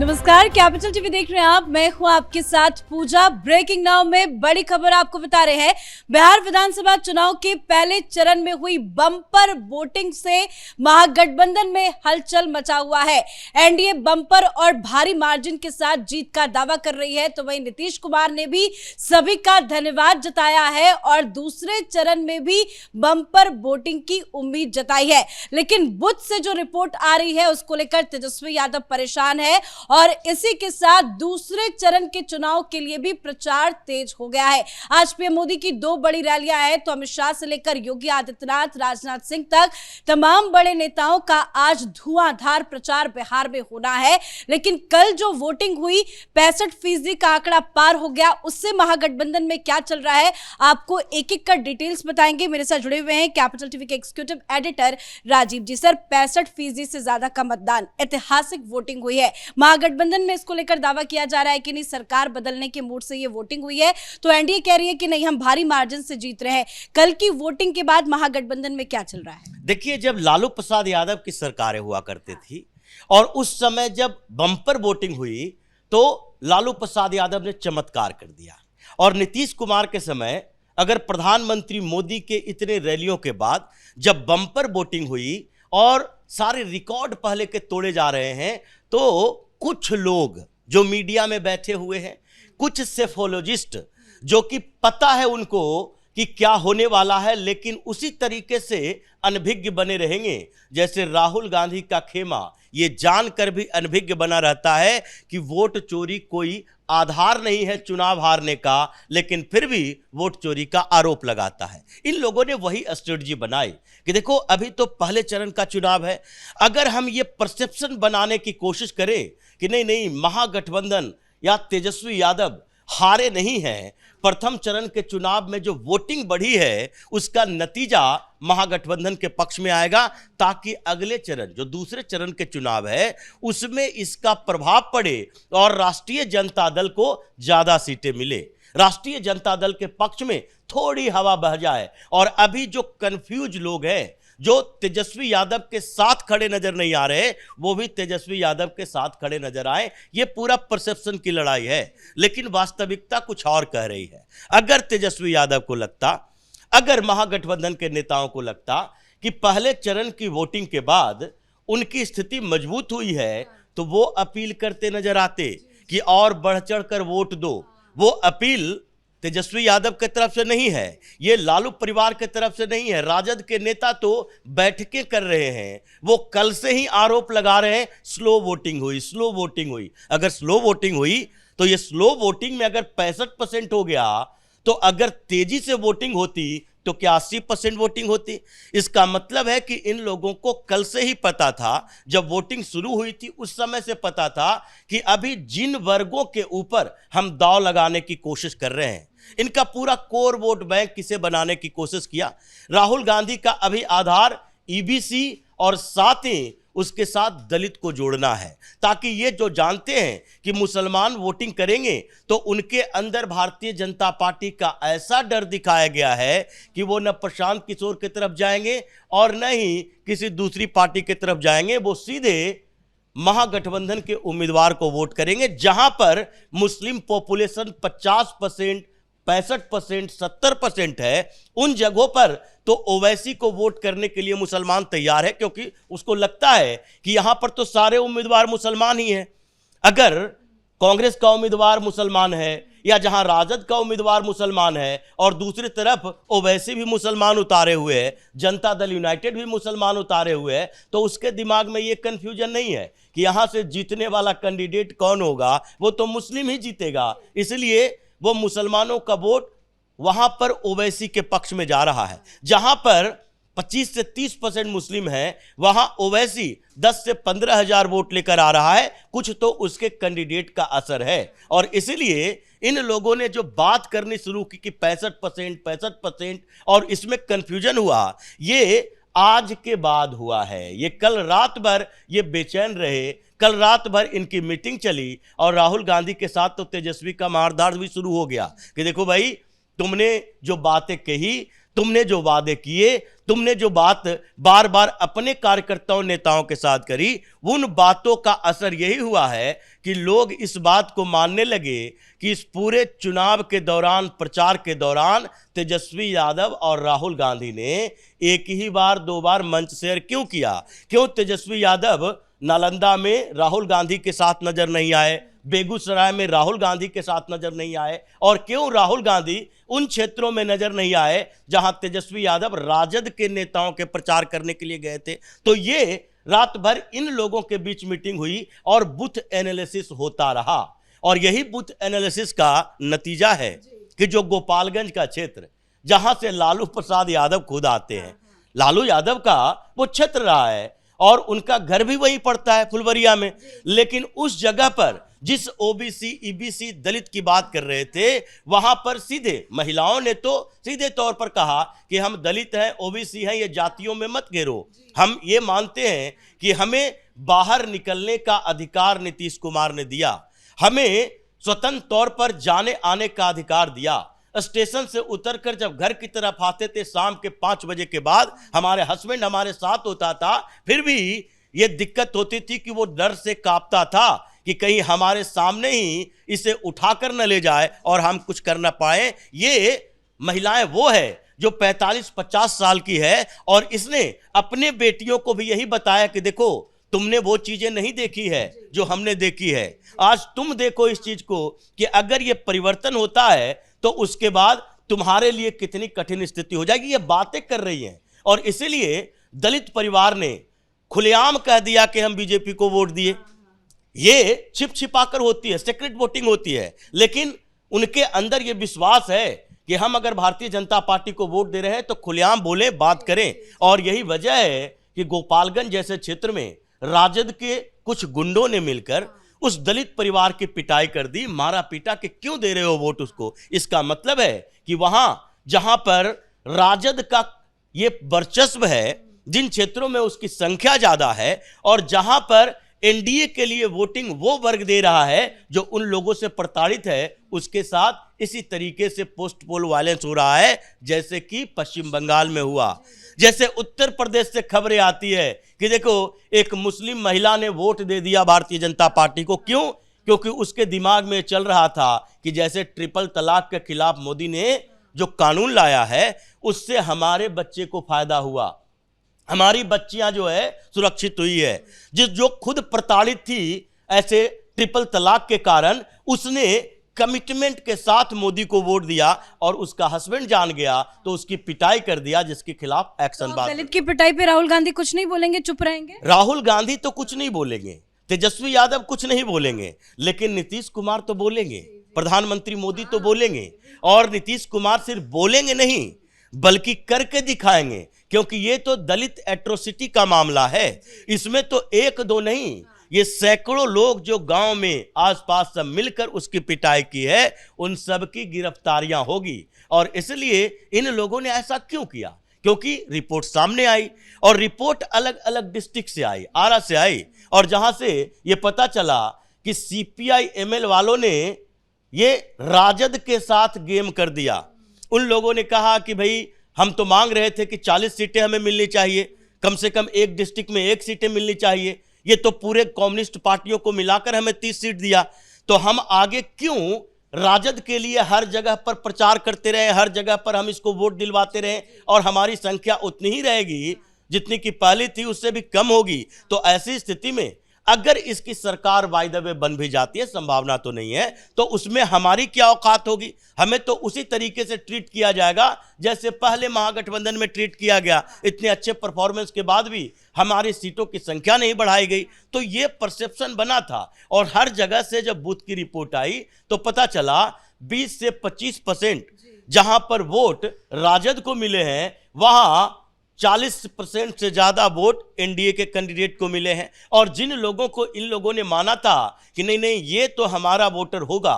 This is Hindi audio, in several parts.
नमस्कार, कैपिटल टीवी देख रहे हैं आप। मैं हूं आपके साथ पूजा। ब्रेकिंग नाउ में बड़ी खबर आपको बता रहे हैं। बिहार विधानसभा चुनाव के पहले चरण में हुई बम्पर वोटिंग से महागठबंधन में हलचल मचा हुआ है। एनडीए बम्पर और भारी मार्जिन के साथ जीत का दावा कर रही है, तो वहीं नीतीश कुमार ने भी सभी का धन्यवाद जताया है और दूसरे चरण में भी बम्पर वोटिंग की उम्मीद जताई है। लेकिन बुध से जो रिपोर्ट आ रही है उसको लेकर तेजस्वी यादव परेशान है और इसी के साथ दूसरे चरण के चुनाव के लिए भी प्रचार तेज हो गया है। आज पीएम मोदी की 2 बड़ी रैलियां हैं, तो अमित शाह से लेकर योगी आदित्यनाथ, राजनाथ सिंह तक तमाम बड़े नेताओं का आज धुआंधार प्रचार बिहार में होना है। लेकिन कल जो वोटिंग हुई 65% का आंकड़ा पार हो गया, उससे महागठबंधन में क्या चल रहा है आपको एक एक का डिटेल्स बताएंगे। मेरे साथ जुड़े हुए हैं कैपिटल टीवी के एग्जीक्यूटिव एडिटर राजीव जी। सर, 65% से ज्यादा का मतदान, ऐतिहासिक वोटिंग हुई है। महागठबंधन में इसको लेकर दावा किया जा रहा है कि नहीं, सरकार बदलने के मूड से ये वोटिंग हुई है, तो एनडीए कह रही है कि नहीं, हम भारी मार्जिन से जीत रहे हैं। कल की वोटिंग के बाद महागठबंधन में क्या चल रहा है? देखिए, जब लालू प्रसाद यादव की सरकारें हुआ करती थी और उस समय जब बम्पर वोटिंग हुई तो लालू प्रसाद यादव ने चमत्कार कर दिया। और नीतीश कुमार के समय अगर प्रधानमंत्री मोदी के इतने रैलियों के बाद जब बम्पर वोटिंग हुई और सारे रिकॉर्ड पहले के तोड़े जा रहे हैं, तो कुछ लोग जो मीडिया में बैठे हुए हैं, कुछ सेफोलॉजिस्ट जो कि पता है उनको कि क्या होने वाला है, लेकिन उसी तरीके से अनभिज्ञ बने रहेंगे जैसे राहुल गांधी का खेमा ये जानकर भी अनभिज्ञ बना रहता है कि वोट चोरी कोई आधार नहीं है चुनाव हारने का, लेकिन फिर भी वोट चोरी का आरोप लगाता है। इन लोगों ने वही स्ट्रेटजी बनाई कि देखो, अभी तो पहले चरण का चुनाव है, अगर हम ये परसेप्शन बनाने की कोशिश करें कि नहीं नहीं महागठबंधन या तेजस्वी यादव हारे नहीं हैं, प्रथम चरण के चुनाव में जो वोटिंग बढ़ी है उसका नतीजा महागठबंधन के पक्ष में आएगा, ताकि अगले चरण जो दूसरे चरण के चुनाव है उसमें इसका प्रभाव पड़े और राष्ट्रीय जनता दल को ज्यादा सीटें मिले, राष्ट्रीय जनता दल के पक्ष में थोड़ी हवा बह जाए। और अभी जो कंफ्यूज लोग हैं, जो तेजस्वी यादव के साथ खड़े नजर नहीं आ रहे, वो भी तेजस्वी यादव के साथ खड़े नजर आए। ये पूरा परसेप्शन की लड़ाई है, लेकिन वास्तविकता कुछ और कह रही है। अगर तेजस्वी यादव को लगता, अगर महागठबंधन के नेताओं को लगता कि पहले चरण की वोटिंग के बाद उनकी स्थिति मजबूत हुई है, तो वो अपील करते नजर आते कि और बढ़ चढ़ कर वोट दो। वो अपील तेजस्वी यादव की तरफ से नहीं है, ये लालू परिवार की तरफ से नहीं है। राजद के नेता तो बैठकें कर रहे हैं, वो कल से ही आरोप लगा रहे हैं स्लो वोटिंग हुई, स्लो वोटिंग हुई। अगर स्लो वोटिंग हुई तो ये स्लो वोटिंग में अगर 65% हो गया, तो अगर तेजी से वोटिंग होती तो क्या 80% वोटिंग होती? इसका मतलब है कि इन लोगों को कल से ही पता था, जब वोटिंग शुरू हुई थी उस समय से पता था कि अभी जिन वर्गों के ऊपर हम दांव लगाने की कोशिश कर रहे हैं, इनका पूरा कोर वोट बैंक किसे बनाने की कोशिश किया। राहुल गांधी का अभी आधार ईबीसी और साथ ही उसके साथ दलित को जोड़ना है, ताकि ये जो जानते हैं कि मुसलमान वोटिंग करेंगे, तो उनके अंदर भारतीय जनता पार्टी का ऐसा डर दिखाया गया है कि वो न प्रशांत किशोर की तरफ जाएंगे और न ही किसी दूसरी पार्टी की तरफ जाएंगे, वो सीधे महागठबंधन के उम्मीदवार को वोट करेंगे। जहां पर मुस्लिम पॉपुलेशन 50%, 65%, 70% है, उन जगहों पर तो ओवैसी को वोट करने के लिए मुसलमान तैयार है, क्योंकि उसको लगता है कि यहां पर तो सारे उम्मीदवार मुसलमान ही हैं। अगर कांग्रेस का उम्मीदवार मुसलमान है या जहां राजद का उम्मीदवार मुसलमान है और दूसरी तरफ ओवैसी भी मुसलमान उतारे हुए है, जनता दल यूनाइटेड भी मुसलमान उतारे हुए है, तो उसके दिमाग में ये कंफ्यूजन नहीं है कि यहां से जीतने वाला कैंडिडेट कौन होगा, वो तो मुस्लिम ही जीतेगा। इसलिए वो मुसलमानों का वोट वहां पर ओवैसी के पक्ष में जा रहा है। जहां पर 25 से 30% मुस्लिम हैं, वहां ओवैसी 10 से 15 हजार वोट लेकर आ रहा है। कुछ तो उसके कैंडिडेट का असर है, और इसलिए इन लोगों ने जो बात करनी शुरू की कि 65% और इसमें कंफ्यूजन हुआ, ये आज के बाद हुआ है। ये कल रात भर ये बेचैन रहे, कल रात भर इनकी मीटिंग चली और राहुल गांधी के साथ तो तेजस्वी का मारधाड़ भी शुरू हो गया कि देखो भाई, तुमने जो बातें कही, तुमने जो वादे किए, तुमने जो बात बार बार अपने कार्यकर्ताओं नेताओं के साथ करी, उन बातों का असर यही हुआ है कि लोग इस बात को मानने लगे कि इस पूरे चुनाव के दौरान, प्रचार के दौरान तेजस्वी यादव और राहुल गांधी ने एक ही बार 2 बार मंच शेयर क्यों किया। क्यों तेजस्वी यादव नालंदा में राहुल गांधी के साथ नजर नहीं आए, बेगूसराय में राहुल गांधी के साथ नजर नहीं आए, और क्यों राहुल गांधी उन क्षेत्रों में नजर नहीं आए जहां तेजस्वी यादव राजद के नेताओं के प्रचार करने के लिए गए थे। तो ये रात भर इन लोगों के बीच मीटिंग हुई और बूथ एनालिसिस होता रहा, और यही बूथ एनालिसिस का नतीजा है कि जो गोपालगंज का क्षेत्र जहां से लालू प्रसाद यादव खुद आते हैं, लालू यादव का वो क्षेत्र रहा है और उनका घर भी वहीं पड़ता है फुलवरिया में, लेकिन उस जगह पर जिस ओबीसी ईबीसी दलित की बात कर रहे थे, वहां पर सीधे महिलाओं ने तो सीधे तौर पर कहा कि हम दलित हैं, ओबीसी हैं, ये जातियों में मत घेरो, हम ये मानते हैं कि हमें बाहर निकलने का अधिकार नीतीश कुमार ने दिया, हमें स्वतंत्र तौर पर जाने आने का अधिकार दिया। स्टेशन से उतरकर जब घर की तरफ आते थे शाम के 5 बजे के बाद, हमारे हस्बैंड हमारे साथ होता था, फिर भी ये दिक्कत होती थी कि वो डर से कांपता था कि कहीं हमारे सामने ही इसे उठाकर न ले जाए और हम कुछ कर न पाए। ये महिलाएं वो है जो 45-50 साल की है और इसने अपने बेटियों को भी यही बताया कि देखो तुमने वो चीजें नहीं देखी है जो हमने देखी है, आज तुम देखो इस चीज को कि अगर ये परिवर्तन होता है तो उसके बाद तुम्हारे लिए कितनी कठिन स्थिति हो जाएगी। ये बातें कर रही हैं और इसीलिए दलित परिवार ने खुलेआम कह दिया कि हम बीजेपी को वोट दिए। ये छिप छिपाकर होती है, सीक्रेट वोटिंग होती है, लेकिन उनके अंदर ये विश्वास है कि हम अगर भारतीय जनता पार्टी को वोट दे रहे हैं तो खुलेआम बोले, बात करें। और यही वजह है कि गोपालगंज जैसे क्षेत्र में राजद के कुछ गुंडों ने मिलकर उस दलित परिवार की पिटाई कर दी, मारा पीटा कि क्यों दे रहे हो वोट उसको। इसका मतलब है कि वहां जहां पर राजद का ये वर्चस्व है, जिन क्षेत्रों में उसकी संख्या ज्यादा है और जहां पर एनडीए के लिए वोटिंग वो वर्ग दे रहा है जो उन लोगों से प्रताड़ित है, उसके साथ इसी तरीके से पोस्ट पोल वायलेंस हो रहा है, जैसे कि पश्चिम बंगाल में हुआ, जैसे उत्तर प्रदेश से खबरें आती है कि देखो एक मुस्लिम महिला ने वोट दे दिया भारतीय जनता पार्टी को। क्यों? क्योंकि उसके दिमाग में चल रहा था कि जैसे ट्रिपल तलाक के खिलाफ मोदी ने जो कानून लाया है उससे हमारे बच्चे को फायदा हुआ, हमारी बच्चियां जो है सुरक्षित हुई है। जो खुद प्रताड़ित थी ऐसे ट्रिपल तलाक के कारण, उसने कमिटमेंट के साथ मोदी को वोट दिया और उसका हस्बैंड जान गया तो उसकी पिटाई कर दिया, जिसके खिलाफ एक्शन बात। दलित की पिटाई पे राहुल गांधी कुछ नहीं बोलेंगे, चुप रहेंगे? राहुल गांधी तो कुछ नहीं बोलेंगे, तेजस्वी यादव कुछ नहीं बोलेंगे, लेकिन नीतीश कुमार तो बोलेंगे, प्रधानमंत्री मोदी तो बोलेंगे। और नीतीश कुमार सिर्फ बोलेंगे नहीं बल्कि करके दिखाएंगे, क्योंकि ये तो दलित एट्रोसिटी का मामला है। इसमें तो 1-2 नहीं, ये सैकड़ों लोग जो गांव में आसपास सब मिलकर उसकी पिटाई की है, उन सब की गिरफ्तारियां होगी। और इसलिए इन लोगों ने ऐसा क्यों किया? क्योंकि रिपोर्ट सामने आई और रिपोर्ट अलग अलग डिस्ट्रिक्ट से आई, आरा से आई, और जहां से ये पता चला कि सीपीआई एमएल वालों ने ये राजद के साथ गेम कर दिया। उन लोगों ने कहा कि भाई हम तो मांग रहे थे कि 40 सीटें हमें मिलनी चाहिए, कम से कम एक डिस्ट्रिक्ट में 1 सीटें मिलनी चाहिए, ये तो पूरे कम्युनिस्ट पार्टियों को मिलाकर हमें 30 सीट दिया, तो हम आगे क्यों राजद के लिए हर जगह पर प्रचार करते रहे, हर जगह पर हम इसको वोट दिलवाते रहे और हमारी संख्या उतनी ही रहेगी जितनी की पहले थी, उससे भी कम होगी। तो ऐसी स्थिति में अगर इसकी सरकार बाय द वे बन भी जाती है, संभावना तो नहीं है, तो उसमें हमारी क्या औकात होगी? हमें तो उसी तरीके से ट्रीट किया जाएगा जैसे पहले महागठबंधन में ट्रीट किया गया। इतने अच्छे परफॉर्मेंस के बाद भी हमारी सीटों की संख्या नहीं बढ़ाई गई, तो ये परसेप्शन बना था। और हर जगह से जब बूथ की रिपोर्ट आई तो पता चला 20 से 25% जहां पर वोट राजद को मिले हैं, वहां 40% से ज्यादा वोट एनडीए के कैंडिडेट को मिले हैं। और जिन लोगों को इन लोगों ने माना था कि नहीं नहीं ये तो हमारा वोटर होगा,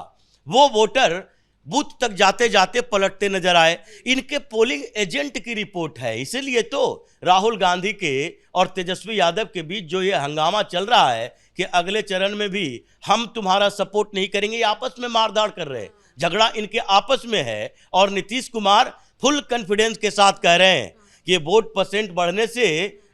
वो वोटर बूथ तक जाते जाते पलटते नजर आए। इनके पोलिंग एजेंट की रिपोर्ट है। इसीलिए तो राहुल गांधी के और तेजस्वी यादव के बीच जो ये हंगामा चल रहा है कि अगले चरण में भी हम तुम्हारा सपोर्ट नहीं करेंगे, ये आपस में मारधाड़ कर रहे हैं, झगड़ा इनके आपस में है। और नीतीश कुमार फुल कॉन्फिडेंस के साथ कह रहे हैं कि वोट परसेंट बढ़ने से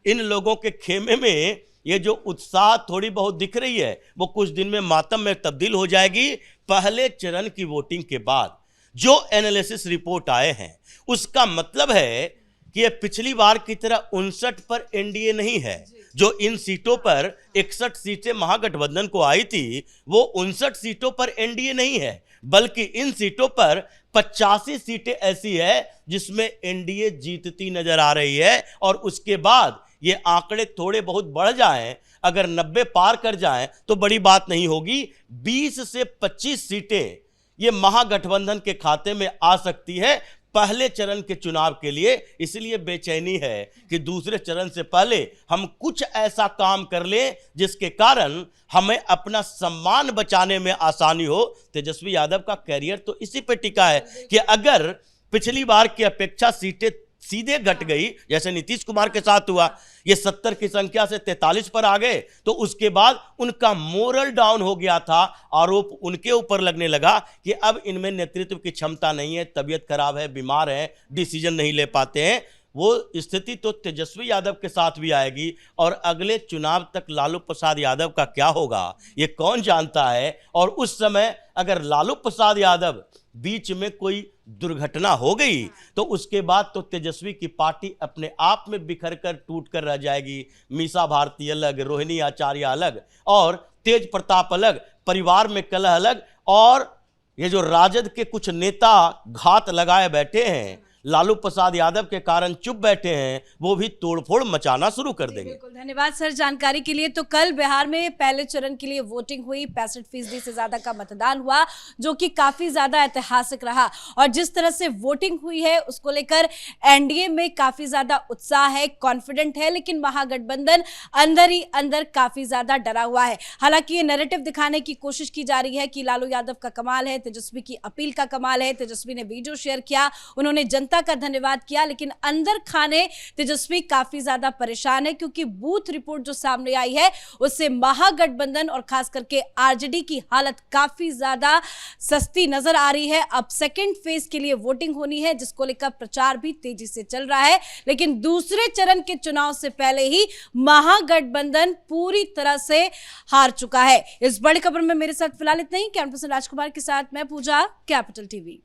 इन लोगों के खेमे में ये जो उत्साह थोड़ी बहुत दिख रही है वो कुछ दिन में मातम में तब्दील हो जाएगी। पहले चरण की वोटिंग के बाद जो एनालिसिस रिपोर्ट आए हैं उसका मतलब है कि ये पिछली बार की तरह 59 पर एनडीए नहीं है। जो इन सीटों पर 61 सीटें महागठबंधन को आई थी वो 59 सीटों पर एनडीए नहीं है, बल्कि इन सीटों पर 85 सीटें ऐसी है जिसमें एनडीए जीतती नजर आ रही है। और उसके बाद ये आंकड़े थोड़े बहुत बढ़ जाएं, अगर 90 पार कर जाएं तो बड़ी बात नहीं होगी। 20 से 25 सीटें ये महागठबंधन के खाते में आ सकती है पहले चरण के चुनाव के लिए। इसलिए बेचैनी है कि दूसरे चरण से पहले हम कुछ ऐसा काम कर लें जिसके कारण हमें अपना सम्मान बचाने में आसानी हो। तेजस्वी यादव का कैरियर तो इसी पे टिका है कि अगर पिछली बार की अपेक्षा सीटें सीधे घट गई, जैसे नीतीश कुमार के साथ हुआ, ये 70 की संख्या से 43 पर आ गए, तो उसके बाद उनका मोरल डाउन हो गया था। आरोप उनके ऊपर लगने लगा कि अब इनमें नेतृत्व की क्षमता नहीं है, तबीयत खराब है, बीमार है, डिसीजन नहीं ले पाते हैं। वो स्थिति तो तेजस्वी यादव के साथ भी आएगी और अगले चुनाव तक लालू प्रसाद यादव का क्या होगा ये कौन जानता है। और उस समय अगर लालू प्रसाद यादव बीच में कोई दुर्घटना हो गई तो उसके बाद तो तेजस्वी की पार्टी अपने आप में बिखर कर टूट कर रह जाएगी। मीसा भारती अलग, रोहिणी आचार्य अलग और तेज प्रताप अलग, परिवार में कलह अलग, और ये जो राजद के कुछ नेता घात लगाए बैठे हैं, लालू प्रसाद यादव के कारण चुप बैठे हैं, वो भी तोड़फोड़ मचाना शुरू कर देंगे। बिल्कुल, धन्यवाद सर जानकारी के लिए। तो कल बिहार में पहले चरण के लिए वोटिंग हुई, 65% से ज्यादा का मतदान हुआ, जो कि काफी ज्यादा ऐतिहासिक रहा। और जिस तरह से वोटिंग हुई है उसको लेकर एनडीए में काफी ज्यादा उत्साह है, कॉन्फिडेंट है, लेकिन महागठबंधन अंदर ही अंदर काफी ज्यादा डरा हुआ है। हालांकि ये नैरेटिव दिखाने की कोशिश की जा रही है कि लालू यादव का कमाल है, तेजस्वी की अपील का कमाल है, तेजस्वी ने वीडियो शेयर किया, उन्होंने जनता का धन्यवाद किया, लेकिन अंदर खाने तेजस्वी काफी ज्यादा परेशान है, क्योंकि बूथ रिपोर्ट जो सामने आई है उससे महागठबंधन और खास करके आरजेडी की हालत काफी ज्यादा सस्ती नजर आ रही है। अब सेकंड फेज के लिए वोटिंग होनी है, जिसको लेकर प्रचार भी तेजी से चल रहा है, लेकिन दूसरे चरण के चुनाव से पहले ही महागठबंधन पूरी तरह से हार चुका है। इस बड़ी खबर में मेरे साथ फिलहाल इतना ही। कैमरा पर्सन राजकुमार के साथ मैं पूजा, कैपिटल टीवी।